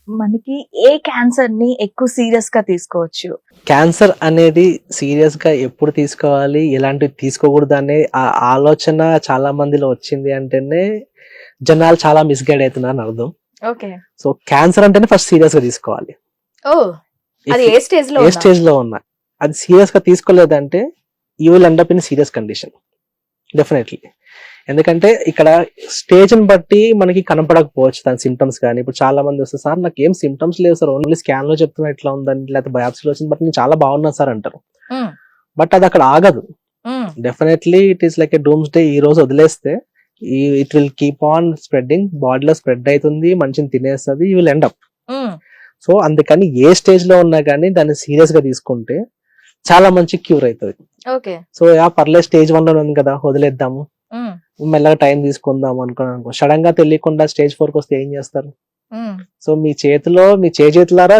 మనకి ఏ క్యాన్సర్ ని ఎక్కువ సీరియస్ గా తీసుకోవచ్చు? క్యాన్సర్ అనేది సీరియస్ గా ఎప్పుడు తీసుకోవాలి, ఎలాంటివి తీసుకోకూడదు అనే ఆ ఆలోచన చాలా మందిలో వచ్చింది అంటేనే జనాలు చాలా మిస్గైడ్ అవుతున్నారు అని అర్థం. ఓకే. సో క్యాన్సర్ అంటేనే ఫస్ట్ సీరియస్ గా తీసుకోవాలి. ఓ, అది ఏ స్టేజ్ లో ఏ స్టేజ్ లో ఉన్నా అది సీరియస్ గా తీసుకోలేదంటే you will end up in serious condition definitely. ఎందుకంటే ఇక్కడ స్టేజ్ ని బట్టి మనకి కనపడకపోవచ్చు దాని సిమ్టమ్స్ కానీ. ఇప్పుడు చాలా మంది వస్తారు, సార్ నాకు ఏం సిమ్టమ్స్ లేవు సార్, ఓన్లీ స్కాన్ లో చెప్తున్నా ఇట్లా ఉందని, లేకపోతే బయాప్సీలో వచ్చింది, బట్ నేను చాలా బాగున్నాను సార్ అంటారు. బట్ అది అక్కడ ఆగదు. Definitely it is like a dooms day. ఈ రోజు వదిలేస్తే it will keep on spreading, బాడీలో స్ప్రెడ్ అవుతుంది, మంచిని తినేస్తుంది, you will end up. So అందుకని ఏ స్టేజ్ లో ఉన్నా కానీ దాన్ని సీరియస్ గా తీసుకుంటే చాలా మంచి క్యూర్ అవుతుంది. ఓకే. సో పర్లేదు స్టేజ్ 1 లో ఉంది కదా వదిలేద్దాము, మెల్లగా టైం తీసుకుందాం అనుకో, సడన్ గా తెలియకుండా స్టేజ్ 4 కి వస్తే ఏం చేస్తారు? సో మీ చేతిలారా